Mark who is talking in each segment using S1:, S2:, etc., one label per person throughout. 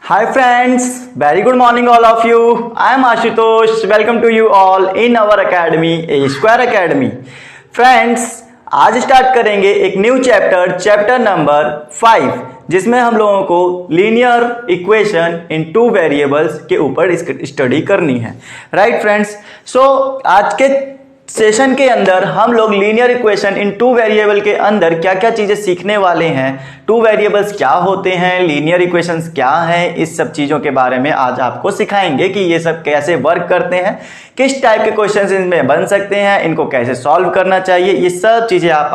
S1: Hi friends, very good morning all of you. I am Ashutosh. Welcome to you all in our academy, A Square Academy. Friends, आज start करेंगे एक new chapter number 5, जिसमें हम लोगों को linear equation in two variables के ऊपर study करनी है। राइट फ्रेंड्स, सो आज के सेशन के अंदर हम लोग linear equation in two variable के अंदर क्या क्या चीजें सीखने वाले हैं, टू वेरिएबल्स क्या होते हैं, लीनियर इक्वेशंस क्या हैं, इस सब चीजों के बारे में आज आपको सिखाएंगे कि ये सब कैसे वर्क करते हैं, किस टाइप के क्वेश्चंस इनमें बन सकते हैं, इनको कैसे सॉल्व करना चाहिए, ये सब चीजें आप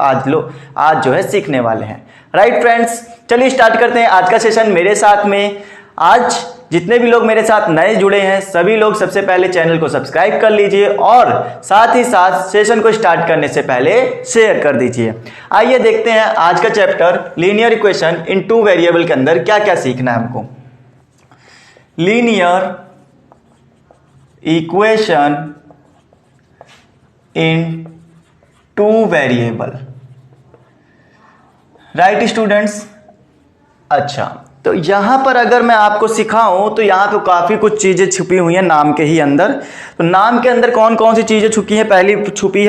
S1: आज जो है सीखने वाले हैं। राइट फ्रेंड्स, चलिए स्टार्ट करते हैं आज का सेशन मेरे साथ में। आज जितने भी लोग मेरे साथ नए जुड़े हैं सभी लोग सबसे पहले चैनल को सब्सक्राइब कर लीजिए और साथ ही साथ सेशन को स्टार्ट करने से पहले शेयर कर दीजिए। आइए देखते हैं आज का chapter linear equation in two variable के अंदर क्या क्या सीखना है हमको। Linear equation in two variable. Right students, अच्छा तो यहां पर अगर मैं आपको सिखाऊं तो यहां पे काफी कुछ चीजें छुपी हुई हैं नाम के ही अंदर। तो नाम के अंदर कौन कौन सी चीजें छुपी है,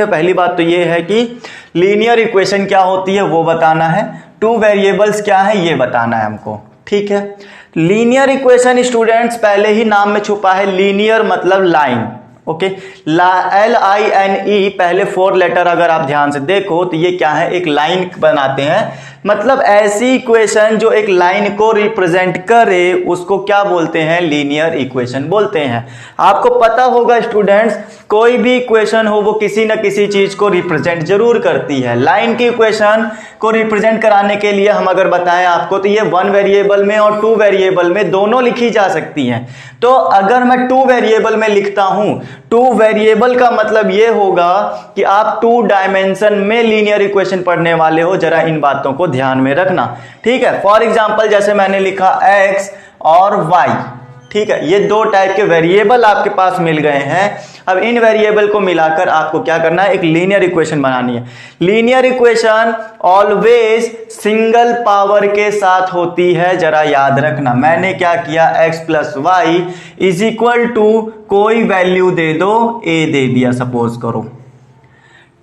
S1: पहली बात तो ये है कि लीनियर इक्वेशन क्या होती है वो बताना है, टू वेरिएबल्स क्या है ये बताना है हमको। ठीक है, लीनियर इक्वेशन स्टूडेंट्स पहले ही नाम में छुपा है, लीनियर मतलब लाइन। ओके, LINE पहले 4 लेटर अगर आप ध्यान से देखो तो ये क्या है, एक लाइन बनाते हैं। मतलब ऐसी इक्वेशन जो एक लाइन को रिप्रेजेंट करे उसको क्या बोलते हैं, लीनियर इक्वेशन बोलते हैं। आपको पता होगा स्टूडेंट्स, कोई भी इक्वेशन हो वो किसी न किसी चीज को रिप्रेजेंट जरूर करती है। लाइन की इक्वेशन को रिप्रेजेंट कराने के लिए हम अगर बताएं आपको तो ये 1 वेरिएबल में और 2 वेरिएबल में दोनों लिखी जा सकती हैं। तो अगर मैं 2 वेरिएबल में लिखता हूं, 2 वेरिएबल का मतलब ये होगा कि आप 2 डायमेंशन में लीनियर इक्वेशन पढ़ने वाले हो। जरा इन बातों को ध्यान में रखना। ठीक है, फॉर एग्जांपल जैसे मैंने लिखा x और y। ठीक है, ये 2 टाइप के वेरिएबल आपके पास मिल गए हैं। अब इन वेरिएबल को मिलाकर आपको क्या करना है, एक लीनियर इक्वेशन बनानी है। Linear equation always single power के साथ होती है। जरा याद रखना, मैंने क्या किया, x plus y is equal to कोई वैल्यू दे दो, a दे दिया सपोज करो।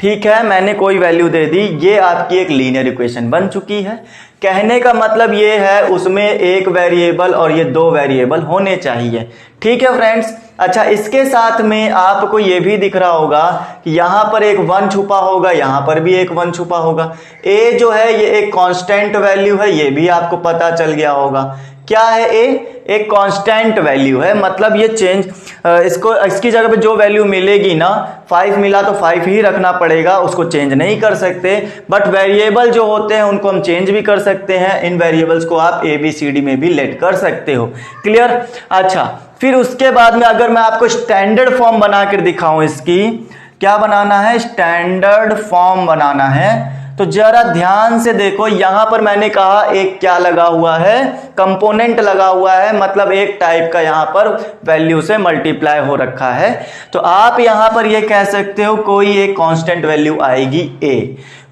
S1: ठीक है, मैंने कोई वैल्यू दे दी, ये आपकी एक लीनियर इक्वेशन बन चुकी है। कहने का मतलब ये है उसमें एक वेरिएबल और ये 2 वेरिएबल होने चाहिए। ठीक है फ्रेंड्स, अच्छा इसके साथ में आपको ये भी दिख रहा होगा कि यहाँ पर एक 1 छुपा होगा, यहाँ पर भी एक 1 छुपा होगा। a जो है ये एक कांस्टेंट वैल्यू है, ये भी आपको पता चल गया होगा। क्या है a? एक कांस्टेंट वैल्यू है, मतलब ये चेंज इसकी जगह पे जो वैल्यू मिलेगी ना, 5 मिला तो 5 ही रखना पड़ेगा, उसको चेंज नहीं कर सकते। बट वेरिएबल जो होते हैं उनको हम चेंज भी कर सकते हैं। इन वेरिएबल्स को आप ABCD में भी लेट कर सकते हो। क्लियर? अच्छा, फिर उसके बाद में अगर मैं आपको स्टैंडर्ड फॉर्म बनाकर दिखाऊं, इसकी क्या बनाना है, स्टैंडर्ड फॉर्म बनाना है। तो जरा ध्यान से देखो, यहां पर मैंने कहा एक क्या लगा हुआ है, कंपोनेंट लगा हुआ है, मतलब एक टाइप का यहां पर वैल्यू से मल्टीप्लाई हो रखा है। तो आप यहां पर ये कह सकते हो कोई एक कांस्टेंट वैल्यू आएगी a,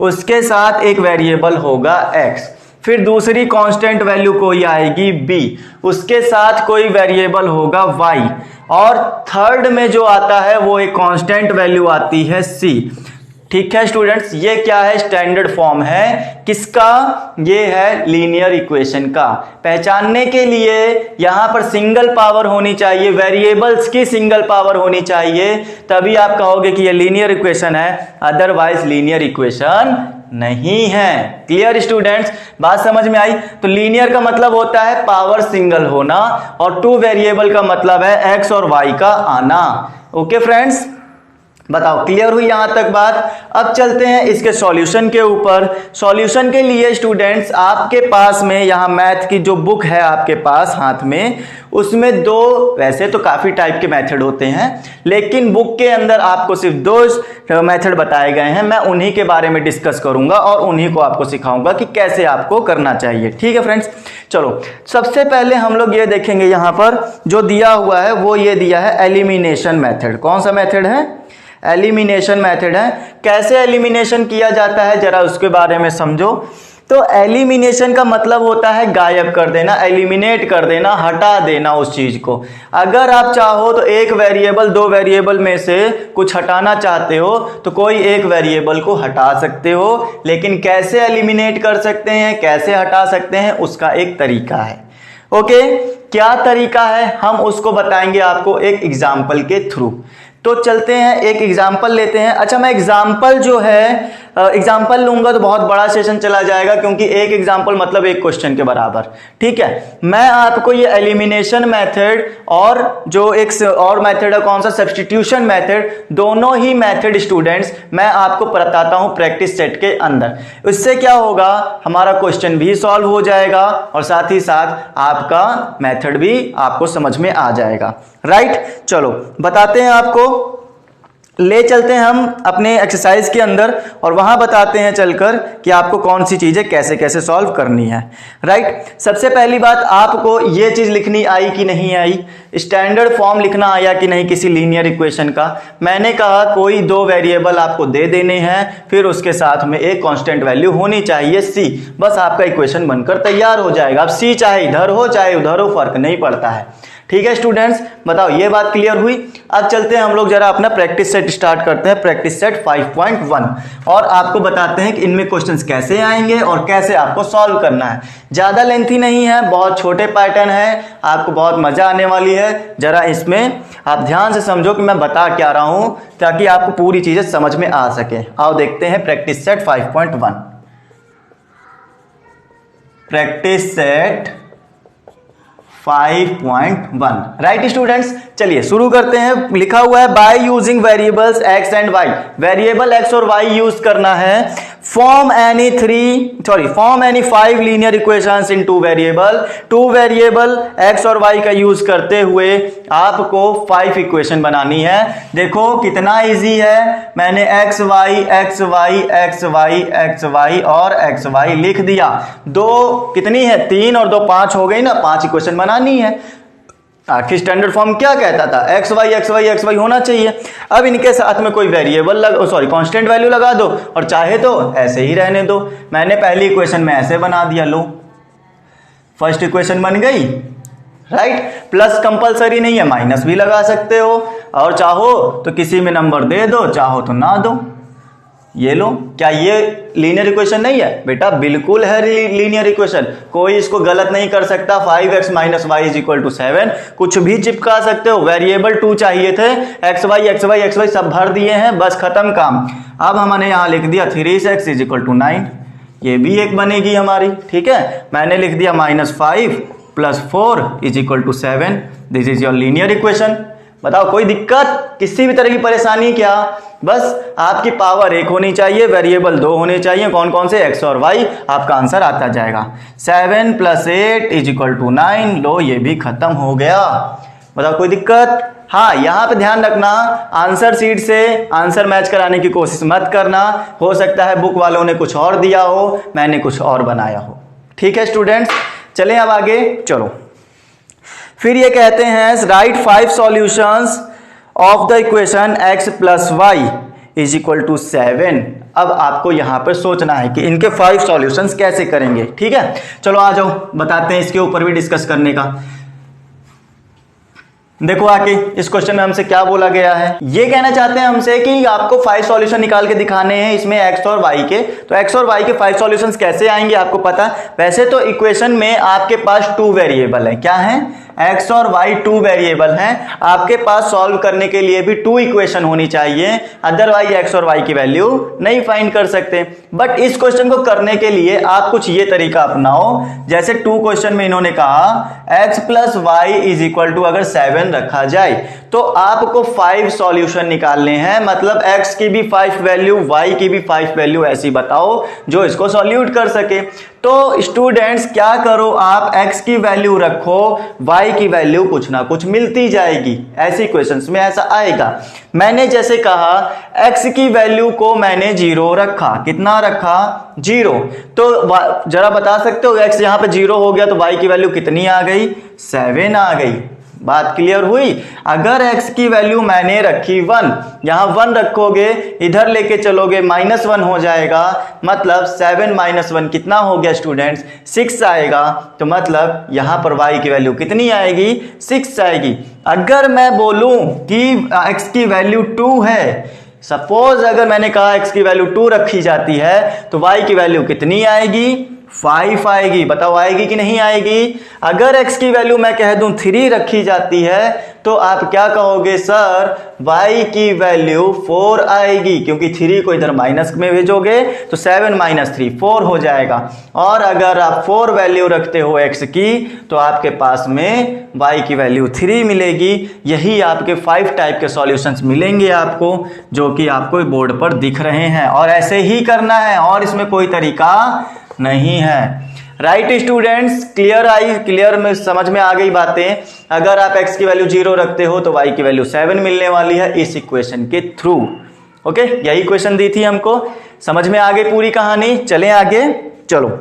S1: उसके साथ एक वेरिएबल होगा x, फिर दूसरी कांस्टेंट वैल्यू कोई आएगी b, उसके साथ कोई वेरिएबल होगा y, और थर्ड में जो आता है वो एक कांस्टेंट वैल्यू आती है c। ठीक है स्टूडेंट्स, ये क्या है, स्टैंडर्ड फॉर्म है किसका, ये है लीनियर इक्वेशन का। पहचानने के लिए यहां पर सिंगल पावर होनी चाहिए, वेरिएबल्स की सिंगल पावर होनी चाहिए, तभी आप कहोगे कि ये लीनियर इक्वेशन है, अदरवाइज लीनियर इक्वेशन नहीं है। क्लियर स्टूडेंट्स, बात समझ में आई? तो लीनियर का मतलब होता है पावर सिंगल होना और 2 वेरिएबल का मतलब है x और y का आना। ओके फ्रेंड्स, बताओ क्लियर हुई यहां तक बात? अब चलते हैं इसके सॉल्यूशन के ऊपर। सॉल्यूशन के लिए स्टूडेंट्स आपके पास में यहां मैथ की जो बुक है आपके पास हाथ में, उसमें 2, वैसे तो काफी टाइप के मेथड होते हैं लेकिन बुक के अंदर आपको सिर्फ 2 मेथड बताए गए हैं। मैं उन्हीं के बारे में डिस्कस करूंगा और उन्हीं को आपको सिखाऊंगा कि कैसे आपको करना चाहिए। ठीक है फ्रेंड्स, चलो सबसे पहले हम लोग ये देखेंगे, यहां पर जो दिया हुआ है वो ये दिया है एलिमिनेशन मेथड। कौन सा मेथड है, एलिमिनेशन मेथड है। कैसे एलिमिनेशन किया जाता है जरा उसके बारे में समझो। तो एलिमिनेशन का मतलब होता है गायब कर देना, एलिमिनेट कर देना, हटा देना उस चीज को। अगर आप चाहो तो एक वेरिएबल, दो वेरिएबल में से कुछ हटाना चाहते हो तो कोई एक वेरिएबल को हटा सकते हो, लेकिन कैसे एलिमिनेट कर सकते हैं, कैसे हटा सकते हैं, उसका एक तरीका है। ओके, क्या तरीका है हम उसको बताएंगे आपको एक एग्जाम्पल के थ्रू। तो चलते हैं, एक एग्जाम्पल लेते हैं। अच्छा, मैं एग्जाम्पल जो है एग्जाम्पल लूंगा तो बहुत बड़ा सेशन चला जाएगा, क्योंकि एक एग्जाम्पल मतलब एक क्वेश्चन के बराबर। ठीक है, मैं आपको ये एलिमिनेशन मेथड और जो एक और मेथड है, कौन सा, सब्स्टिट्यूशन मेथड, दोनों ही मेथड स्टूडेंट्स मैं आपको बताता हूं प्रैक्टिस सेट के अंदर। इससे क्या होगा, हमारा क्वेश्चन भी सॉल्व हो जाएगा और साथ ही साथ आपका मेथड भी आपको समझ में आ जाएगा। राइट, चलो बताते हैं, आपको ले चलते हैं हम अपने एक्सरसाइज के अंदर और वहां बताते हैं चलकर कि आपको कौन सी चीजें कैसे कैसे सॉल्व करनी है। राइट, सबसे पहली बात, आपको ये चीज लिखनी आई कि नहीं आई, स्टैंडर्ड फॉर्म लिखना आया कि नहीं किसी लीनियर इक्वेशन का। मैंने कहा कोई दो वेरिएबल आपको दे देने हैं, फिर उसके साथ में एक कांस्टेंट वैल्यू होनी चाहिए सी, बस आपका इक्वेशन बनकर तैयार हो जाएगा। अब सी चाहे इधर हो चाहे उधर हो, फर्क नहीं पड़ता है। ठीक है स्टूडेंट्स, बताओ ये बात क्लियर हुई। अब चलते हैं हम लोग जरा अपना प्रैक्टिस सेट स्टार्ट करते हैं, प्रैक्टिस सेट 5.1, और आपको बताते हैं कि इनमें क्वेश्चंस कैसे आएंगे और कैसे आपको सॉल्व करना है। ज्यादा लेंथी नहीं है, बहुत छोटे पैटर्न है, आपको बहुत मजा आने वाली है। जरा इसमें आप ध्यान से समझो कि मैं बता क्या रहा हूं, ताकि आपको पूरी चीजें समझ में आ सके। आओ देखते हैं practice set 5.1। Practice set 5.1। Right students, चलिए शुरू करते हैं। लिखा हुआ है by using variables x and y, variable x और y यूज करना है। फॉर्म एनी 5 लीनियर इक्वेशंस इन टू वेरिएबल x और y का यूज करते हुए आपको 5 इक्वेशन बनानी है। देखो कितना इजी है, मैंने x y और xy लिख दिया। दो कितनी है, 3 और 2 5 हो गई ना, 5 इक्वेशन बनानी है। आखिर स्टैंडर्ड फॉर्म क्या कहता था, एक्स वाई होना चाहिए। अब इनके साथ में कोई वेरिएबल कांस्टेंट वैल्यू लगा दो, और चाहे तो ऐसे ही रहने दो। मैंने पहली इक्वेशन में ऐसे बना दिया, लो फर्स्ट इक्वेशन बन गई। राइट, प्लस कंपलसरी नहीं है, माइनस भी लगा सकते हो, और चाहो तो किसी में नंबर दे दो, चाहो तो ना दो। ये लो, क्या ये लीनियर इक्वेशन नहीं है बेटा? बिल्कुल है लीनियर इक्वेशन, कोई इसको गलत नहीं कर सकता। 5x - y = 7, कुछ भी चिपका सकते हो। वेरिएबल 2 चाहिए थे, xy सब भर दिए हैं, बस खत्म काम। अब हमने यहां लिख दिया 3x = 9, ये भी एक बनेगी हमारी। ठीक है, मैंने लिख दिया -5 + 4 = 7। This is your linear equation. बताओ कोई दिक्कत, किसी भी तरह की परेशानी क्या? बस आपकी पावर 1 होनी चाहिए, वेरिएबल 2 होने चाहिए। कौन कौन से, x और y, आपका आंसर आता जाएगा। 7 + 8 = 9। लो, ये भी खत्म हो गया। बताओ कोई दिक्कत? हाँ, यहां पे ध्यान रखना, आंसर शीट से आंसर मैच कराने की कोशिश मत करना। हो सकता है बुक वालों ने कुछ और दिया हो, मैंने कुछ और बनाया हो। ठीक है स्टूडेंट्स, चलें अब आगे। चलो, फिर ये कहते हैं right 5 solutions of the equation x + y = 7। अब आपको यहां पर सोचना है कि इनके 5 सॉल्यूशंस कैसे करेंगे। ठीक है, चलो आ जाओ, बताते हैं, इसके ऊपर भी डिस्कस करने का। देखो आके इस क्वेश्चन में हमसे क्या बोला गया है। ये कहना चाहते हैं हमसे कि आपको 5 सॉल्यूशन निकाल के दिखाने हैं इसमें x और y के। तो x और y के 5 सॉल्यूशंस कैसे आएंगे आपको पता। वैसे तो इक्वेशन में आपके पास 2 वेरिएबल है, क्या है, x और y 2 वेरिएबल हैं। आपके पास सॉल्व करने के लिए भी 2 इक्वेशन होनी चाहिए, अदरवाइज x और y की वैल्यू नहीं फाइंड कर सकते। बट इस क्वेश्चन को करने के लिए आप कुछ ये तरीका अपनाओ, जैसे 2 क्वेश्चन में इन्होंने कहा x + y = अगर 7 रखा जाए तो आपको 5 सॉल्यूशन निकालने हैं, मतलब x की भी 5 वैल्यू, y की भी 5 वैल्यू, ऐसी बताओ जो इसको सॉल्यूट कर सके। तो स्टूडेंट्स क्या करो, आप x की वैल्यू रखो, y की वैल्यू कुछ ना कुछ मिलती जाएगी। ऐसी क्वेश्चंस में ऐसा आएगा। मैंने जैसे कहा x की वैल्यू को मैंने 0 रखा, कितना रखा, 0। तो जरा बता सकते हो x यहां पे 0 हो गया तो y की वैल्यू कितनी आ गई, 7 आ गई। बात क्लियर हुई। अगर x की वैल्यू मैंने रखी 1, यहां 1 रखोगे, इधर लेके चलोगे -1 हो जाएगा, मतलब 7 - 1 कितना हो गया स्टूडेंट्स, 6 आएगा। तो मतलब यहां पर y की वैल्यू कितनी आएगी, 6 आएगी। अगर मैं बोलूं कि x की वैल्यू 2 है, सपोज अगर मैंने कहा x की वैल्यू 2 रखी जाती है, तो y की वैल्यू कितनी आएगी, 5 आएगी। बताओ आएगी कि नहीं आएगी। अगर x की वैल्यू मैं कह दूं 3 रखी जाती है, तो आप क्या कहोगे, सर y की वैल्यू 4 आएगी, क्योंकि 3 को इधर माइनस में भेजोगे तो 7 - 3 4 हो जाएगा। और अगर आप 4 वैल्यू रखते हो x की, तो आपके पास में y की वैल्यू 3 मिलेगी। यही आपके 5 टाइप के सॉल्यूशंस मिलेंगे आपको, जो कि आपको बोर्ड पर दिख रहे हैं, और ऐसे ही करना है, और इसमें कोई तरीका नहीं है। राइट स्टूडेंट्स, क्लियर में समझ में आ गई बातें। अगर आप x की वैल्यू 0 रखते हो तो y की वैल्यू 7 मिलने वाली है इस इक्वेशन के थ्रू। ओके, यही इक्वेशन दी थी हमको, समझ में आ गई पूरी कहानी। चलें आगे, चलो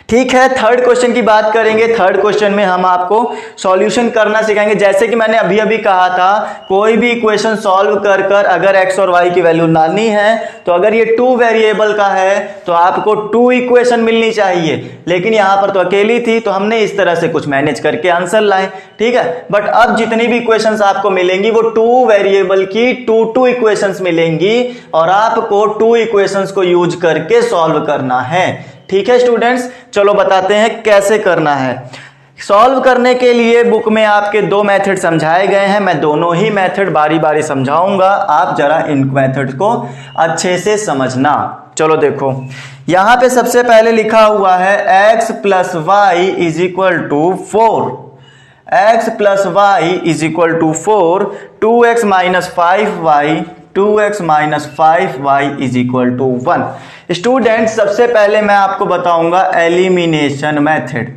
S1: ठीक है। थर्ड क्वेश्चन की बात करेंगे। थर्ड क्वेश्चन में हम आपको सॉल्यूशन करना सिखाएंगे। जैसे कि मैंने अभी अभी कहा था, कोई भी इक्वेशन सॉल्व कर अगर x और y की वैल्यू नानी है, तो अगर ये 2 वेरिएबल का है तो आपको 2 इक्वेशन मिलनी चाहिए, लेकिन यहां पर तो अकेली थी, तो हमने इस तरह से कुछ मैनेज करके आंसर लाए, ठीक है। बट अब जितनी भी इक्वेशंस आपको मिलेंगी वो 2 वेरिएबल की 2 इक्वेशंस मिलेंगी, और आपको 2 इक्वेशंस को यूज करके सॉल्व करना है, ठीक है स्टूडेंट्स। चलो बताते हैं कैसे करना है। सॉल्व करने के लिए बुक में आपके 2 मेथड समझाए गए हैं, मैं दोनों ही मेथड बारी बारी समझाऊंगा, आप जरा इन मेथड को अच्छे से समझना। चलो देखो, यहां पे सबसे पहले लिखा हुआ है x + y = 4, x + y = 4, 2x - 5y 2x - 5y = 1। Student, सबसे पहले मैं आपको बताऊंगा एलिमिनेशन मेथड।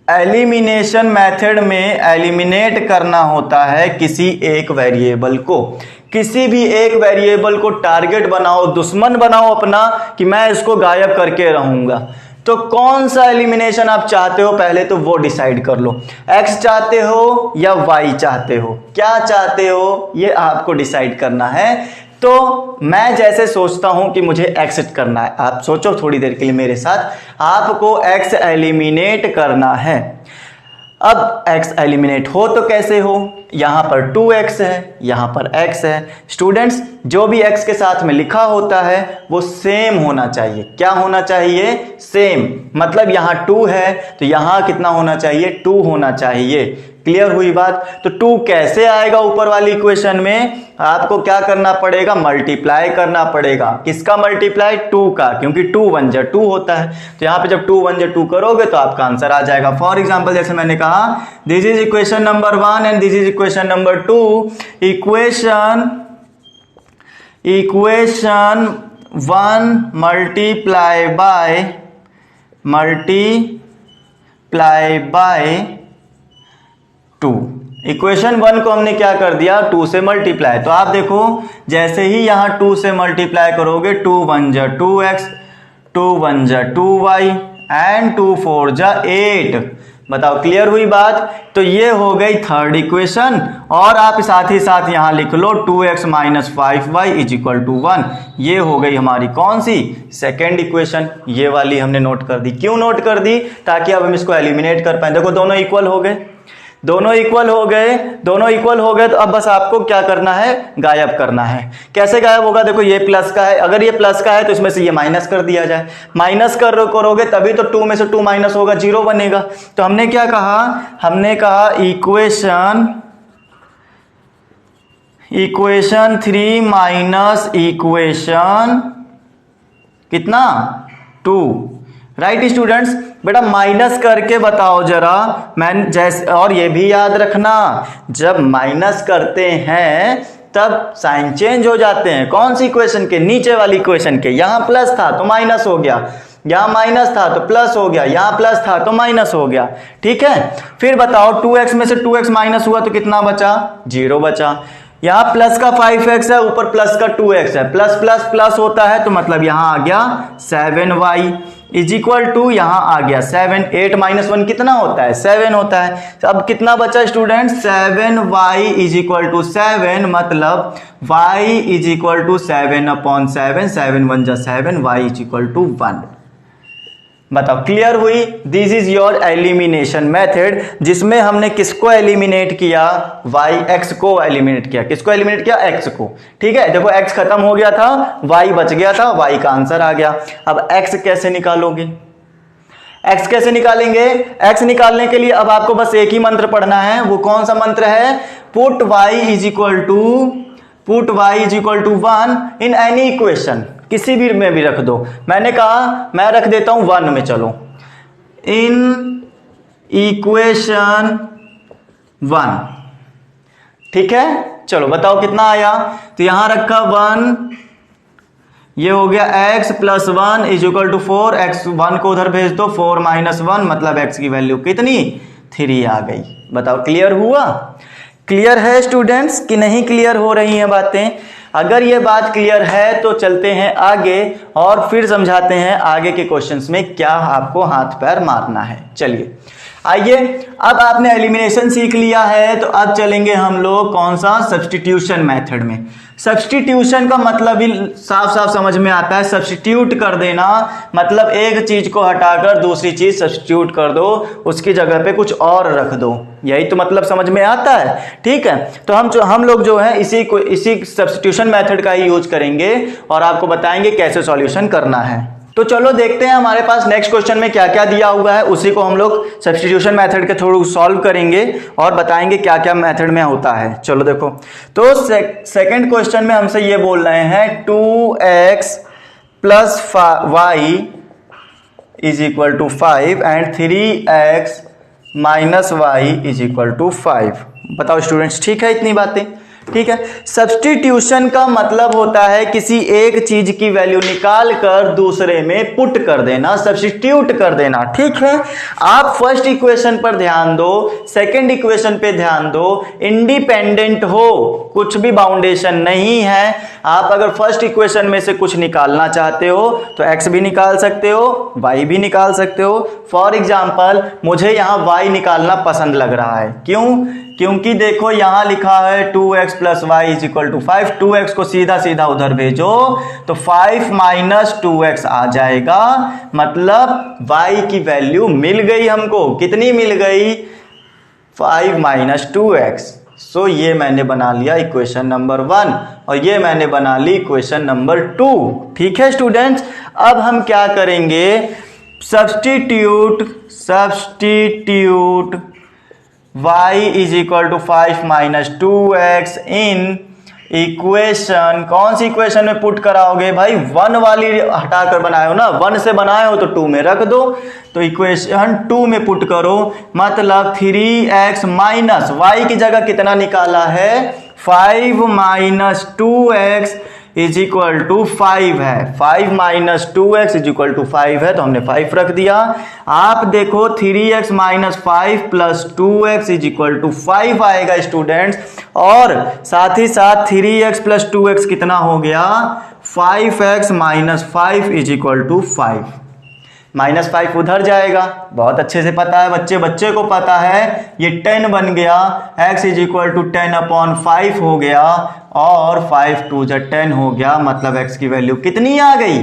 S1: एलिमिनेशन मेथड में एलिमिनेट करना होता है किसी एक वेरिएबल को। किसी भी एक वेरिएबल को टारगेट बनाओ, दुश्मन बनाओ अपना, कि मैं इसको गायब करके रहूंगा। तो कौन सा एलिमिनेशन आप चाहते हो, पहले तो वो डिसाइड कर लो। x चाहते हो या y चाहते हो, क्या चाहते हो, ये आपको डिसाइड करना है। तो मैं जैसे सोचता हूं कि मुझे x करना है, आप सोचो थोड़ी देर के लिए मेरे साथ, आपको x एलिमिनेट करना है। अब x एलिमिनेट हो तो कैसे हो, यहां पर 2x है, यहां पर x है। स्टूडेंट्स, जो भी x के साथ में लिखा होता है वो सेम होना चाहिए। क्या होना चाहिए, सेम। मतलब यहां 2 है तो यहां कितना होना चाहिए, 2 होना चाहिए। क्लियर हुई बात। तो 2 कैसे आएगा ऊपर वाली इक्वेशन में, आपको क्या करना पड़ेगा, मल्टीप्लाई करना पड़ेगा। किसका मल्टीप्लाई, 2 का, क्योंकि 2 × 1 = 2 होता है। तो यहां पे जब 2 × 1 = 2 करोगे तो आपका आंसर आ जाएगा। फॉर एग्जांपल, जैसे मैंने कहा, this is equation number 1 and this is equation number 2। Equation 1 multiply by 2। Equation 1 को हमने क्या कर दिया, 2 से मल्टीप्लाई। तो आप देखो, जैसे ही यहां 2 से मल्टीप्लाई करोगे, 2 × 1 = 2x, 2 × 1 = 2y एंड 2 × 4 = 8। बताओ क्लियर हुई बात। तो ये हो गई थर्ड इक्वेशन, और आप साथ ही साथ यहां लिख लो 2x - 5y = 1। ये हो गई हमारी कौन सी, सेकेंड इक्वेशन। ये वाली हमने नोट कर दी। क्यों नोट कर दी, ताकि अब हम इसको एलिमिनेट कर पाए। देखो दोनों इक्वल हो गए, दोनों इक्वल हो गए, तो अब बस आपको क्या करना है, गायब करना है। कैसे गायब होगा, देखो ये प्लस का है, अगर ये प्लस का है तो इसमें से ये माइनस कर दिया जाए। माइनस करोगे तभी तो 2 में से 2 माइनस होगा, 0 बनेगा। तो हमने क्या कहा, हमने कहा इक्वेशन 3 माइनस इक्वेशन कितना, 2। राइट स्टूडेंट्स, बेटा माइनस करके बताओ जरा। मैं जैसे, और ये भी याद रखना, जब माइनस करते हैं तब साइन चेंज हो जाते हैं। कौन सी इक्वेशन के, नीचे वाली इक्वेशन के। यहां प्लस था तो माइनस हो गया, यहां माइनस था तो प्लस हो गया, यहां प्लस था तो माइनस हो गया, ठीक है। फिर बताओ 2x में से 2x माइनस हुआ तो कितना बचा, 0 बचा। यहाँ प्लस का 5x है, ऊपर प्लस का 2x है, प्लस प्लस प्लस होता है तो मतलब यहाँ आ गया 7y इज इक्वल टू, यहाँ आ गया 7। 8 माइनस 1 कितना होता है? 7 होता है। तो अब कितना बचा student? 7y is equal to 7, मतलब y इज इक्वल टू 7/7, 7 1 जा 7, y इज इक्वल टू 1। बताओ क्लियर हुई? This is your elimination method, जिसमें हमने किसको एलिमिनेट किया? x को एलिमिनेट किया। किसको एलिमिनेट किया? x को। ठीक है, देखो x खत्म हो गया था, y बच गया था, y का आंसर आ गया। अब x कैसे निकालोगे? x कैसे निकालेंगे? x निकालने के लिए अब आपको बस एक ही मंत्र पढ़ना है। वो कौन सा मंत्र है? Put y is equal to 1 in any equation, किसी भी में भी रख दो। मैंने कहा मैं रख देता हूं 1 में, चलो इन इक्वेशन 1। ठीक है, चलो बताओ कितना आया? तो यहां रखा 1, ये हो गया x plus 1 is equal to 4, x 1 को उधर भेज दो, 4 माइनस 1 मतलब x की वैल्यू कितनी? 3 आ गई। बताओ क्लियर हुआ? क्लियर है स्टूडेंट्स कि नहीं क्लियर हो रही हैं बातें? अगर ये बात क्लियर है तो चलते हैं आगे और फिर समझाते हैं आगे के क्वेश्चंस में क्या आपको हाथ पैर मारना है। चलिए आइए, अब आपने एलिमिनेशन सीख लिया है तो अब चलेंगे हम लोग कौन सा? सब्स्टिट्यूशन मेथड में। सब्स्टिट्यूशन का मतलब ही साफ साफ समझ में आता है, सब्स्टिट्यूट कर देना, मतलब एक चीज को हटाकर दूसरी चीज सब्स्टिट्यूट कर दो, उसकी जगह पे कुछ और रख दो, यही तो मतलब समझ में आता है। ठीक है, तो हम लोग जो है इसी सब्स्टिट्यूशन मेथड का ही यूज करेंगे और आपको बताएंगे कैसे सॉल्यूशन करना है। तो चलो देखते हैं हमारे पास नेक्स्ट क्वेश्चन में क्या क्या दिया हुआ है, उसी को हम लोग सब्स्टिट्यूशन मेथड के थ्रू सॉल्व करेंगे और बताएंगे क्या क्या मेथड में होता है। चलो देखो, तो सेकंड क्वेश्चन में हमसे ये बोल रहे हैं 2x plus y is equal to 5 and 3x minus y is equal to 5। बताओ स्टूडेंट्स, ठीक है इतनी बातें? ठीक है, सब्स्टिट्यूशन का मतलब होता है किसी एक चीज की वैल्यू निकाल कर दूसरे में पुट कर देना, सब्स्टिट्यूट कर देना। ठीक है, आप फर्स्ट इक्वेशन पर ध्यान दो, सेकंड इक्वेशन पे ध्यान दो, इंडिपेंडेंट हो, कुछ भी बाउंडेशन नहीं है। आप अगर फर्स्ट इक्वेशन में से कुछ निकालना चाहते हो तो x भी निकाल सकते हो, y भी निकाल सकते हो। फॉर एग्जाम्पल मुझे यहाँ y निकालना पसंद लग रहा है, क्यों? क्योंकि देखो यहां लिखा है 2x plus y is equal to 5, 2x को सीधा सीधा उधर भेजो तो 5 माइनस 2x आ जाएगा, मतलब y की वैल्यू मिल गई हमको। कितनी मिल गई? 5 माइनस 2x। सो ये मैंने बना लिया इक्वेशन नंबर 1 और ये मैंने बना ली इक्वेशन नंबर 2। ठीक है स्टूडेंट्स, अब हम क्या करेंगे? Substitute y is equal to 5 minus 2x in equation, कौन सी इक्वेशन में पुट कराओगे भाई? 1 वाली हटाकर बनाए हो ना, 1 से बनाए हो तो 2 में रख दो, तो इक्वेशन 2 में पुट करो, मतलब 3x माइनस y की जगह कितना निकाला है? 5 minus 2x is equal to 5 है। 5 minus 2x is equal to 5 है तो हमने 5 रख दिया। आप देखो 3x minus 5 plus 2x is equal to 5 आएगा स्टूडेंट्स, और साथ ही साथ 3x प्लस 2x कितना हो गया? 5x minus 5 is equal to 5। Minus 5 उधर जाएगा, बहुत अच्छे से पता है, बच्चे को पता है, ये 10 बन गया, x इज इक्वल टू 10/5 हो गया और 5 2 जा 10 हो गया, मतलब x की वैल्यू कितनी आ गई?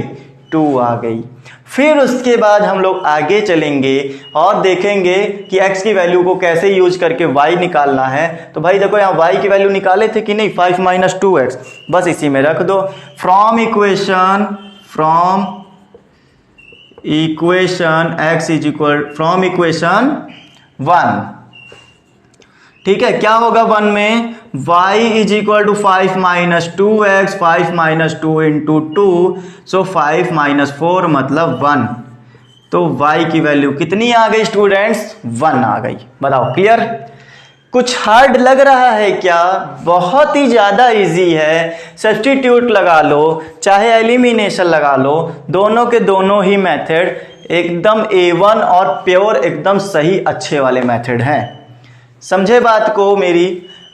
S1: 2 आ गई। फिर उसके बाद हम लोग आगे चलेंगे और देखेंगे कि x की वैल्यू को कैसे यूज करके y निकालना है। तो भाई देखो यहाँ y की वैल्यू निकाले थे कि नहीं? 5 माइनस 2x, बस इसी में रख दो। From equation x is equal from equation 1, ठीक है, क्या होगा 1 में? y is equal to 5 minus 2x, 5 minus 2 into 2, so 5 minus 4 मतलब 1, तो y की वैल्यू कितनी आ गई स्टूडेंट्स? 1 आ गई। बताओ क्लियर? कुछ हार्ड लग रहा है क्या? बहुत ही ज्यादा इजी है। सब्स्टिट्यूट लगा लो चाहे एलिमिनेशन लगा लो, दोनों के दोनों ही मेथड एकदम A1 और प्योर एकदम सही अच्छे वाले मेथड हैं। समझे बात को मेरी?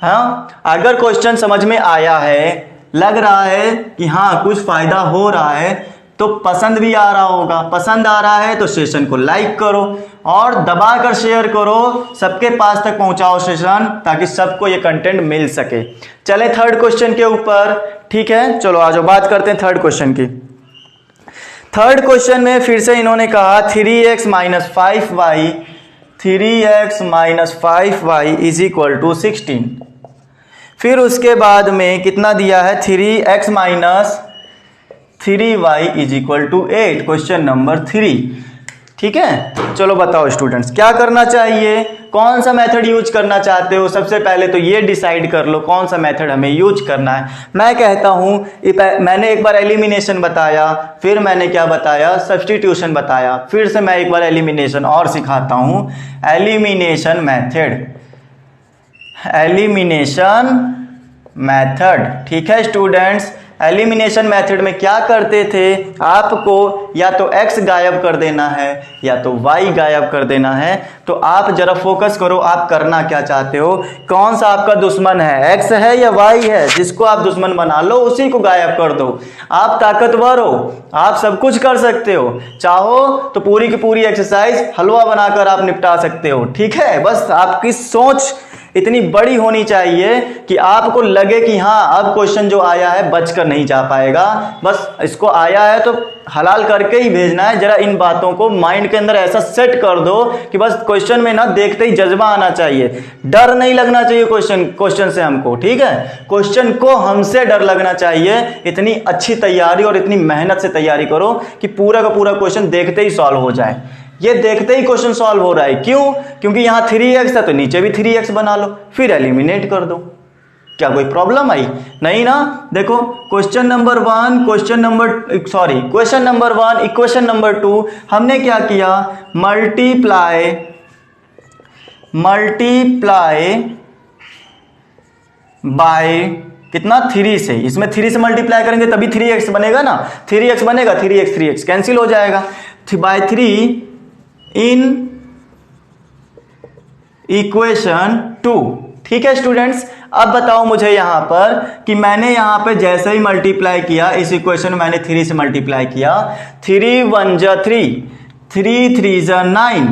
S1: हाँ, अगर क्वेश्चन समझ में आया है, लग रहा है कि हाँ कुछ फायदा हो रहा है, तो पसंद भी आ रहा होगा। पसंद आ रहा है तो सेशन को लाइक करो और दबाकर शेयर करो, सबके पास तक पहुंचाओ सेशन, ताकि सबको ये कंटेंट मिल सके। चले थर्ड क्वेश्चन के ऊपर, ठीक है। चलो आज बात करते हैं थर्ड क्वेश्चन की। थर्ड क्वेश्चन में फिर से इन्होंने कहा 3x minus 5y 3x minus 5y is equal to 16। फिर उसके बाद में कितना दिया है, 3x minus 3y is equal to 8, question number 3। ठीक है, चलो बताओ स्टूडेंट्स क्या करना चाहिए, कौन सा मेथड यूज करना चाहते हो। सबसे पहले तो ये डिसाइड कर लो कौन सा मेथड हमें यूज करना है। मैं कहता हूं, मैंने एक बार एलिमिनेशन बताया, फिर मैंने क्या बताया, सब्स्टिट्यूशन बताया, फिर से मैं एक बार एलिमिनेशन और सिखाता हूं। एलिमिनेशन मेथड, ठीक है स्टूडेंट्स। एलिमिनेशन मेथड में क्या करते थे, आपको या तो x गायब कर देना है या तो y गायब कर देना है। तो आप जरा फोकस करो, आप करना क्या चाहते हो, कौन सा आपका दुश्मन है, x है या y है। जिसको आप दुश्मन बना लो उसी को गायब कर दो। आप ताकतवर हो, आप सब कुछ कर सकते हो, चाहो तो पूरी की पूरी एक्सरसाइज हलवा बनाकर आप निपटा सकते हो। ठीक है, बस आपकी सोच इतनी बड़ी होनी चाहिए कि आपको लगे कि हाँ अब क्वेश्चन जो आया है बचकर नहीं जा पाएगा, बस इसको आया है तो हलाल करके ही भेजना है। जरा इन बातों को माइंड के अंदर ऐसा सेट कर दो कि बस क्वेश्चन में ना देखते ही जज्बा आना चाहिए, डर नहीं लगना चाहिए क्वेश्चन से हमको। ठीक है, क्वेश्चन को हमसे डर लगना चाहिए। इतनी अच्छी तैयारी और इतनी मेहनत से तैयारी करो कि पूरा का पूरा क्वेश्चन देखते ही सॉल्व हो जाए। ये देखते ही क्वेश्चन सॉल्व हो रहा है, क्यों, क्योंकि यहां 3x था तो नीचे भी 3x बना लो, फिर एलिमिनेट कर दो। क्या कोई प्रॉब्लम आई? नहीं ना। देखो question number 1, question number 1 equation number 2 हमने क्या किया, मल्टीप्लाई बाय कितना, 3 से। इसमें 3 से मल्टीप्लाई करेंगे तभी 3x बनेगा ना, 3x बनेगा, 3x कैंसिल हो जाएगा, बाय 3 इन इक्वेशन 2। ठीक है स्टूडेंट्स, अब बताओ मुझे यहां पर कि मैंने यहां पे जैसे ही मल्टीप्लाई किया, इस इक्वेशन में मैंने 3 से मल्टीप्लाई किया, 3 1 जा 3, 3 3 जा 9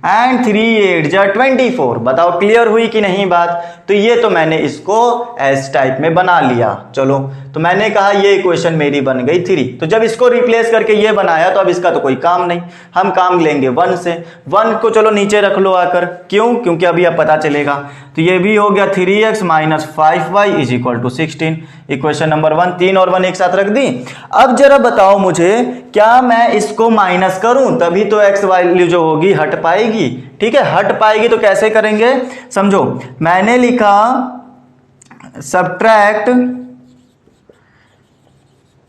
S1: एंड 3 8 जा 24। बताओ क्लियर हुई कि नहीं बात। तो ये तो मैंने इसको एस टाइप में बना लिया। चलो, तो मैंने कहा ये इक्वेशन मेरी बन गई 3। तो जब इसको रिप्लेस करके ये बनाया तो अब इसका तो कोई काम नहीं, हम काम लेंगे 1 से। 1 को चलो नीचे रख लो आकर, क्यों, क्योंकि अभी अब पता चलेगा। तो ये भी हो गया 3x minus 5y is equal to 16। Equation number 1, 3 और 1 एक साथ रख दी। अब जरा बताओ मुझे, क्या मैं इसको माइनस करूं तभी तो x वैल्यू जो होगी हट पाएगी। ठीक है, हट पाएगी तो कैसे करेंगे, समझो। मैंने लिखा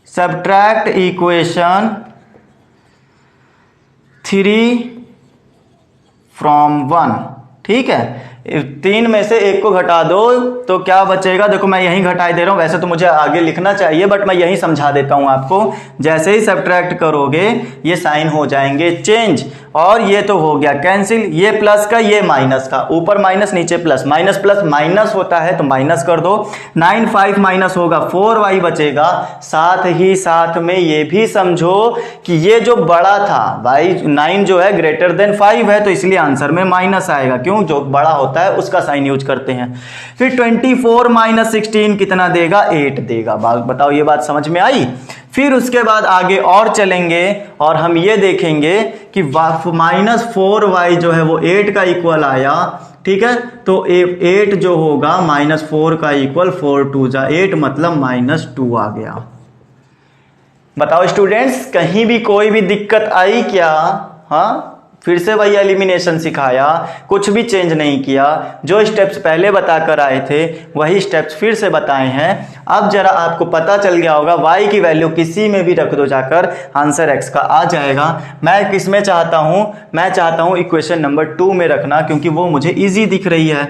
S1: सब्ट्रैक्ट इक्वेशन 3 फ्रॉम 1। ठीक है, 3 में से 1 को घटा दो तो क्या बचेगा, देखो मैं यहीं घटा दे रहा हूं। वैसे तो मुझे आगे लिखना चाहिए बट मैं यहीं समझा देता हूं आपको। जैसे ही सब्ट्रैक्ट करोगे ये साइन हो जाएंगे चेंज, और ये तो हो गया कैंसिल, ये प्लस का ये माइनस का, ऊपर माइनस नीचे प्लस, माइनस प्लस माइनस होता है तो माइनस कर दो। 9 5 माइनस होगा 4y बचेगा। साथ ही साथ में ये भी समझो कि ये जो बड़ा था भाई 9 जो है ग्रेटर देन 5 है, तो इसलिए आंसर में माइनस आएगा, क्यों, जो बड़ा होता है उसका साइन यूज करते हैं। फिर 24 माइनस 16 कितना देगा, 8 देगा। बताओ ये बात समझ में आई। फिर उसके बाद आगे और चलेंगे और हम ये देखेंगे कि माइनस 4y जो है वो 8 का इक्वल आया। ठीक है, तो 8 जो होगा माइनस 4 का इक्वल 4 2 जा 8, मतलब -2 आ गया। बताओ स्टूडेंट्स, कहीं भी कोई भी दिक्कत आई क्या? हाँ, फिर से वही एलिमिनेशन सिखाया, कुछ भी चेंज नहीं किया। जो स्टेप्स पहले बताकर आए थे वही स्टेप्स फिर से बताए हैं। अब जरा आपको पता चल गया होगा, y की वैल्यू किसी में भी रख दो जाकर, आंसर x का आ जाएगा। मैं किस में चाहता हूं, मैं चाहता हूं इक्वेशन नंबर 2 में रखना, क्योंकि वो मुझे इजी दिख रही है।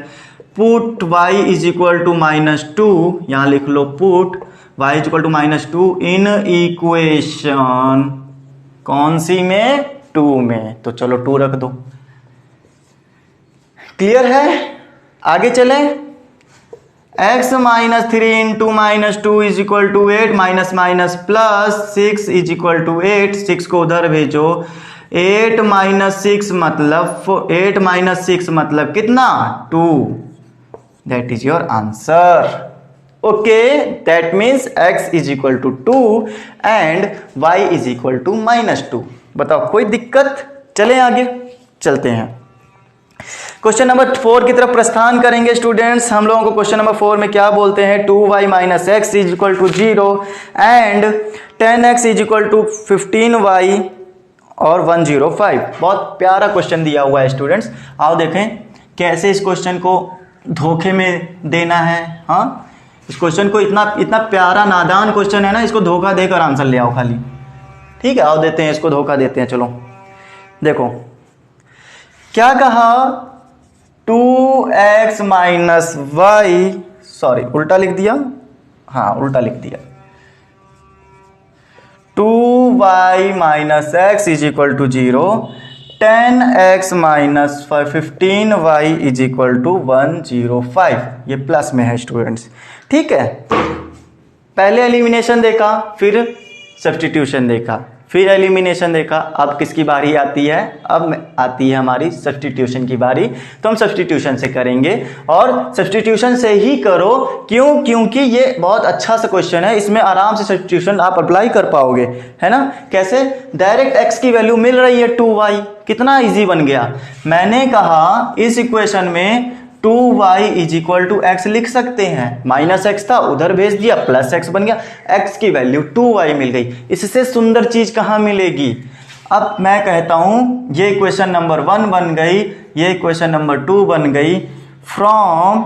S1: Put y is equal to -2, यहां लिख लो put y is equal to -2 in equation कौन सी में, 2 में। तो चलो 2 रख दो। क्लियर है, आगे चलें। x minus 3 into minus 2 is equal to 8 minus minus plus 6 is equal to 8, 6 को उधर भेजो, 8 माइनस 6 मतलब कितना 2, that is your answer. Okay, that means x is equal to 2 and y is equal to -2। बताओ कोई दिक्कत? चलें आगे चलते हैं, क्वेश्चन नंबर 4 की तरफ प्रस्थान करेंगे स्टूडेंट्स। हम लोगों को क्वेश्चन नंबर 4 में क्या बोलते हैं, 2y minus x is equal to 0 and 10x is equal to 15y और 105। बहुत प्यारा क्वेश्चन दिया हुआ है स्टूडेंट्स। आओ देखें कैसे इस क्वेश्चन को धोखे में देना है। हाँ, इस क्वेश्चन को इतना प्यारा नादान क्वेश्चन है ना, इसको धोखा देकर आंसर ले आओ खाली। ठीक है, आओ देते हैं इसको धोखा देते हैं। चलो देखो क्या कहा, 2x माइनस वाई, सॉरी उल्टा लिख दिया, हाँ उल्टा लिख दिया, 2y minus x is equal to 0, 10x minus 15y is equal to 105। ये प्लस में है स्टूडेंट्स। ठीक है, पहले एलिमिनेशन देखा, फिर सब्स्टिट्यूशन देखा, फिर एलिमिनेशन देखा। अब किसकी बारी आती है, अब आती है हमारी सब्स्टिट्यूशन की बारी। तो हम सब्स्टिट्यूशन से करेंगे और सब्स्टिट्यूशन से ही करो। क्यों? क्योंकि ये बहुत अच्छा सा क्वेश्चन है, इसमें आराम से सब्स्टिट्यूशन आप अप्लाई कर पाओगे, है ना। कैसे? डायरेक्ट x की वैल्यू मिल रही है 2y, कितना इजी बन गया। मैंने कहा इस इक्वेशन में 2y is equal to x लिख सकते हैं, माइनस एक्स था उधर भेज दिया, प्लस एक्स बन गया, x की वैल्यू 2y मिल गई। इससे सुंदर चीज कहां मिलेगी। अब मैं कहता हूं ये इक्वेशन नंबर 1 बन गई, ये इक्वेशन नंबर 2 बन गई। फ्रॉम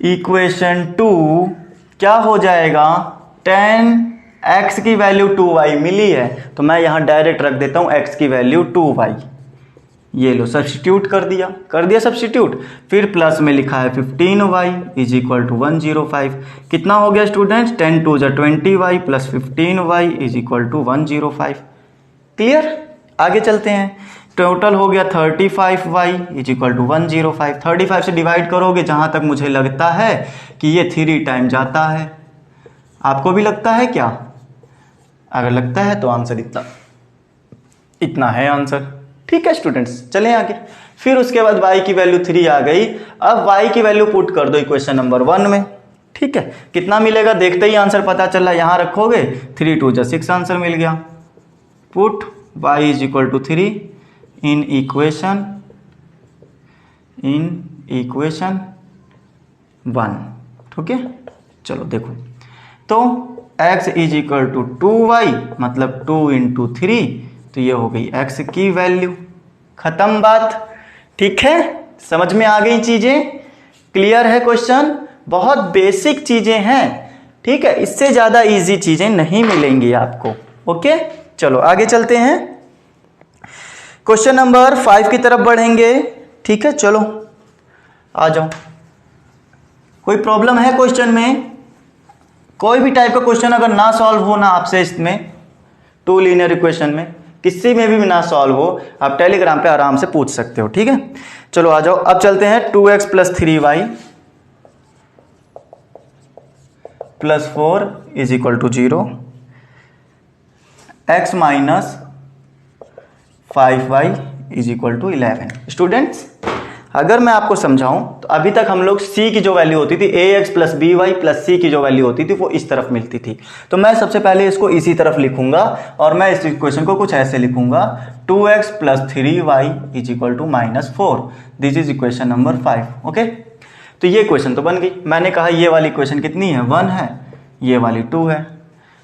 S1: इक्वेशन 2 क्या हो जाएगा, 10x की वैल्यू 2y मिली है, तो मैं यहां डायरेक्ट रख देता हूं x की वैल्यू 2y। ये लो सब्स्टिट्यूट कर दिया सब्स्टिट्यूट। फिर प्लस में लिखा है 15y इज इक्वल टू 105। कितना हो गया स्टूडेंट्स, 10 2 जा 20y plus 15y is equal to 105। Clear? आगे चलते हैं। टोटल हो गया 35y इज इक्वल टू 105। 35 से डिवाइड करोगे जहां तक मुझे लगता है कि ये 3 टाइम जाता है। आपको भी लगता है क्या? अगर लगता है तो आंसर इतना है आंसर। ठीक है स्टूडेंट्स, चलें आगे। फिर उसके बाद y की वैल्यू 3 आ गई। अब y की वैल्यू पुट कर दो इक्वेशन नंबर 1 में। ठीक है, कितना मिलेगा देखते ही आंसर पता चल रहा है, यहां रखोगे 3 2 जा 6 आंसर मिल गया। Put y is equal to 3 in equation 1। ठीक है, चलो देखो, तो x is equal to 2y मतलब 2 इंटू 3, तो ये हो गई x की वैल्यू। खत्म बात। ठीक है, समझ में आ गई चीजें, क्लियर है क्वेश्चन। बहुत बेसिक चीजें हैं। ठीक है, इससे ज्यादा इजी चीजें नहीं मिलेंगी आपको। ओके, चलो आगे चलते हैं, क्वेश्चन नंबर 5 की तरफ बढ़ेंगे। ठीक है, चलो आ जाओ। कोई प्रॉब्लम है क्वेश्चन में? कोई भी टाइप का क्वेश्चन अगर ना सॉल्व हो ना आपसे, इसमें 2 लीनियर इक्वेशन में किसी में भी ना सॉल्व हो, आप टेलीग्राम पे आराम से पूछ सकते हो। ठीक है, चलो आ जाओ। अब चलते हैं 2x plus 3y plus 4 is equal to 0, x minus 5y is equal to 11। Students अगर मैं आपको समझाऊं तो अभी तक हम लोग c की जो वैल्यू होती थी ax plus by plus c की जो वैल्यू होती थी वो इस तरफ मिलती थी। तो मैं सबसे पहले इसको इसी तरफ लिखूंगा और मैं इस इक्वेशन को कुछ ऐसे लिखूंगा, 2x plus 3y is equal to -4। This is equation number 5। Okay, तो ये इक्वेशन तो बन गई। मैंने कहा ये वाली इक्वेशन कितनी है, 1 है, ये वाली 2 है।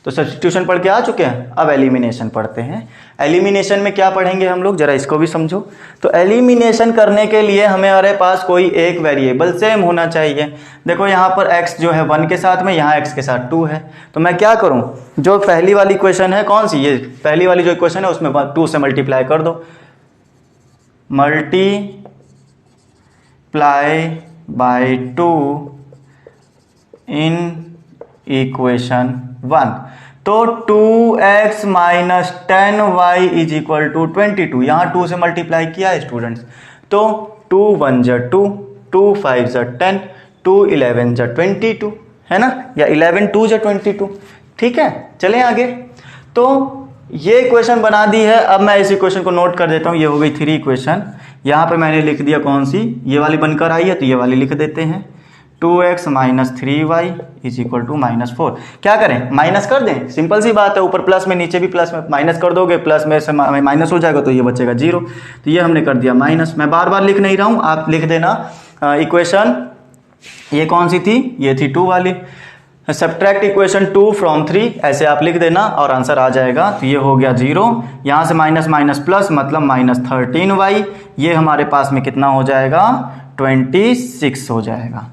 S1: तो सब्स्टिट्यूशन पढ़ के आ चुके हैं, अब एलिमिनेशन पढ़ते हैं। एलिमिनेशन में क्या पढ़ेंगे हम लोग, जरा इसको भी समझो। तो एलिमिनेशन करने के लिए हमारे पास कोई एक वेरिएबल सेम होना चाहिए। देखो यहाँ पर x जो है 1 के साथ में, यहाँ x के साथ 2 है। तो मैं क्या करूँ, जो पहली वाली इक्वेशन है, कौन सी, ये पहली वाली जो इक्वेशन है उसमें 2 से मल्टीप्लाई कर दो, मल्टीप्लाई बाय 2 इन इक्वेशन 1। तो 2x minus 10y is equal to 22। यहाँ 2 से मल्टीप्लाई किया है स्टूडेंट्स, तो 2 1 जा 2, 2 5 जा 10, 2 11 जा 22, है ना, या 11 2 जा 22। ठीक है, चलें आगे। तो ये इक्वेशन बना दी है। अब मैं इस इक्वेशन को नोट कर देता हूँ। ये हो गई 3 इक्वेशन। यहाँ पे मैंने लिख दिया कौन सी, ये वाली बनकर आई है, तो ये वाली लिख देते हैं। 2x minus 3y is equal to -4। क्या करें, माइनस कर दें, सिंपल सी बात है। ऊपर प्लस में, नीचे भी प्लस में, माइनस कर दोगे, प्लस में से माइनस हो जाएगा तो ये बचेगा 0। तो ये हमने कर दिया माइनस। मैं बार बार लिख नहीं रहा हूँ, आप लिख देना इक्वेशन। ये कौन सी थी, ये थी 2 वाली। सब्ट्रैक्ट इक्वेशन 2 फ्रॉम 3, ऐसे आप लिख देना और आंसर आ जाएगा। तो ये हो गया 0। यहाँ से माइनस माइनस प्लस, मतलब -13y। ये हमारे पास में कितना हो जाएगा, 26 हो जाएगा।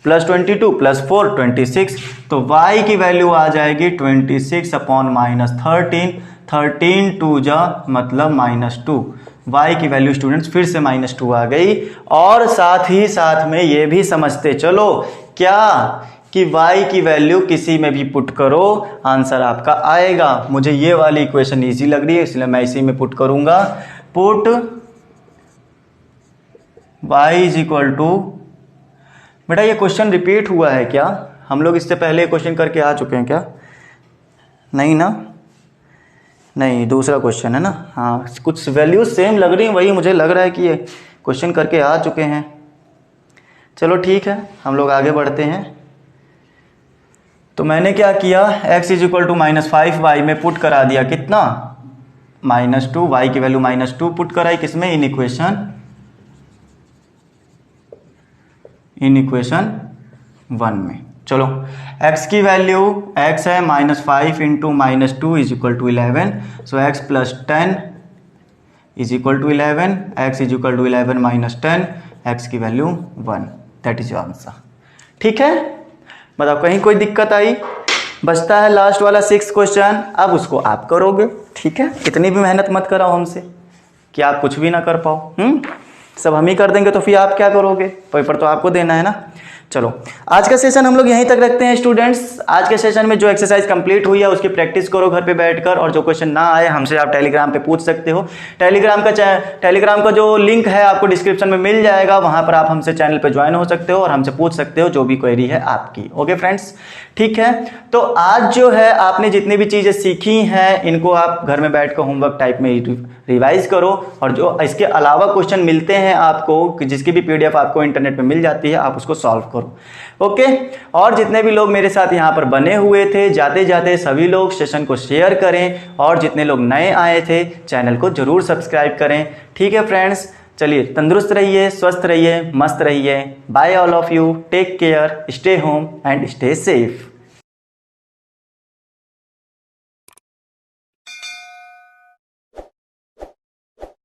S1: +22 +4 26, तो y की वैल्यू आ जाएगी 26 अपॉन -13। 13 2 जा मतलब -2। y की वैल्यू स्टूडेंट्स फिर से -2 आ गई। और साथ ही साथ में ये भी समझते चलो क्या कि y की वैल्यू किसी में भी पुट करो, आंसर आपका आएगा। मुझे ये वाली इक्वेशन इजी लग रही है, इसलिए मैं इसी में पुट करूंगा। Put y is equal to, बेटा ये क्वेश्चन रिपीट हुआ है क्या, हम लोग इससे पहले क्वेश्चन करके आ चुके हैं क्या, नहीं ना, नहीं दूसरा क्वेश्चन है ना। हाँ, कुछ वैल्यूज सेम लग रही हैं, वही मुझे लग रहा है कि ये क्वेश्चन करके आ चुके हैं। चलो ठीक है, हम लोग आगे बढ़ते हैं। तो मैंने क्या किया, x is equal to -5y में पुट करा दिया कितना, -2। y की वैल्यू -2 पुट कराई किसमें, इन इक्वेशन 1 में। चलो x की वैल्यू, x है -5 into -2 is equal to 11। So x plus 10 is equal to 11। x is equal to 11 minus 10, x की value 1। That is your answer. ठीक है, मतलब कहीं कोई दिक्कत आई, बचता है लास्ट वाला 6 क्वेश्चन। अब उसको आप करोगे। ठीक है, इतनी भी मेहनत मत कराओ हमसे कि आप कुछ भी ना कर पाओ। सब हम ही कर देंगे तो फिर आप क्या करोगे, पेपर तो आपको देना है ना। चलो आज का सेशन हम लोग यहीं तक रखते हैं स्टूडेंट्स। आज के सेशन में जो एक्सरसाइज कंप्लीट हुई है उसकी प्रैक्टिस करो घर पे बैठकर, और जो क्वेश्चन ना आए हमसे आप टेलीग्राम पे पूछ सकते हो। टेलीग्राम का जो लिंक है आपको डिस्क्रिप्शन में मिल जाएगा, वहां पर आप हमसे चैनल पे ज्वाइन हो सकते हो और हमसे पूछ सकते हो जो भी क्वेरी है आपकी। ओके फ्रेंड्स, ठीक है। तो आज जो है आपने जितनी भी चीजें सीखी हैं इनको आप घर में बैठ कर होमवर्क टाइप में रिवाइज करो, और जो इसके अलावा क्वेश्चन मिलते हैं आपको, जिसकी भी PDF आपको इंटरनेट पे मिल जाती है, आप उसको सॉल्व करो। ओके, और जितने भी लोग मेरे साथ यहाँ पर बने हुए थे, जाते जाते सभी लोग सेशन को शेयर करें, और जितने लोग नए आए थे चैनल को जरूर सब्सक्राइब करें। ठीक है फ्रेंड्स, चलिए तंदुरुस्त रहिए, स्वस्थ रहिए, मस्त रहिए। Bye all of you, take care, stay home and stay safe.